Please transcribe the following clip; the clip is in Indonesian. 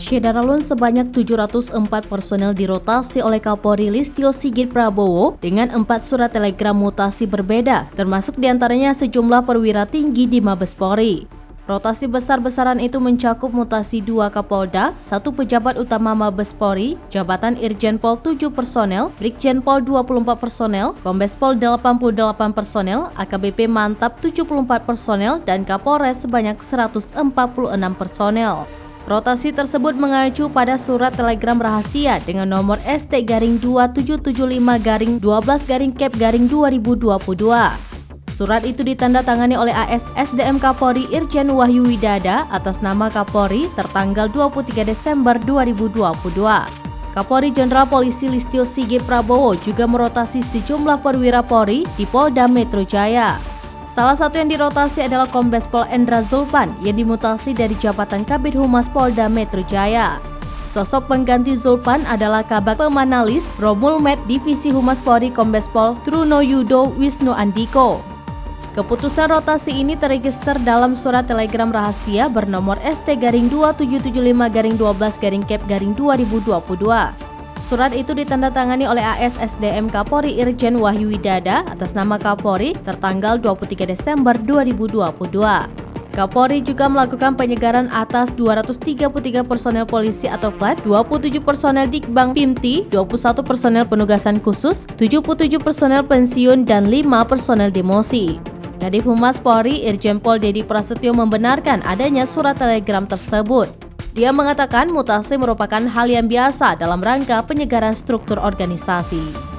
Syederalun sebanyak 704 personel dirotasi oleh Kapolri Listio Sigit Prabowo dengan 4 surat telegram mutasi berbeda, termasuk diantaranya sejumlah perwira tinggi di Mabes Polri. Rotasi besar-besaran itu mencakup mutasi 2 Kapolda, 1 pejabat utama Mabes Polri, jabatan Irjen Pol 7 personel, Brigjen Pol 24 personel, Kombes Pol 88 personel, AKBP Mantap 74 personel, dan Kapolres sebanyak 146 personel. Rotasi tersebut mengacu pada surat telegram rahasia dengan nomor ST-2775-12-Cap-2022. Surat itu ditandatangani oleh AS SDM Kapolri Irjen Wahyu Widada atas nama Kapolri tertanggal 23 Desember 2022. Kapolri Jenderal Polisi Listio Sigit Prabowo juga merotasi sejumlah perwira Polri di Polda Metro Jaya. Salah satu yang dirotasi adalah Kombes Pol Endra Zulpan yang dimutasi dari jabatan Kabid Humas Polda Metro Jaya. Sosok pengganti Zulpan adalah Kabag Pemanalis Romul Med Divisi Humas Polri Kombes Pol Truno Yudo Wisnu Andiko. Keputusan rotasi ini terregister dalam surat telegram rahasia bernomor ST-2775-12-Cap-2022. Surat itu ditandatangani oleh AS SDM Kapolri Irjen Wahyu Widada atas nama Kapolri tertanggal 23 Desember 2022. Kapolri juga melakukan penyegaran atas 233 personel polisi atau FLAT, 27 personel Dikbang Pimti, 21 personel penugasan khusus, 77 personel pensiun, dan 5 personel demosi. Kadif Humas Polri Irjen Pol Dedi Prasetyo membenarkan adanya surat telegram tersebut. Dia mengatakan mutasi merupakan hal yang biasa dalam rangka penyegaran struktur organisasi.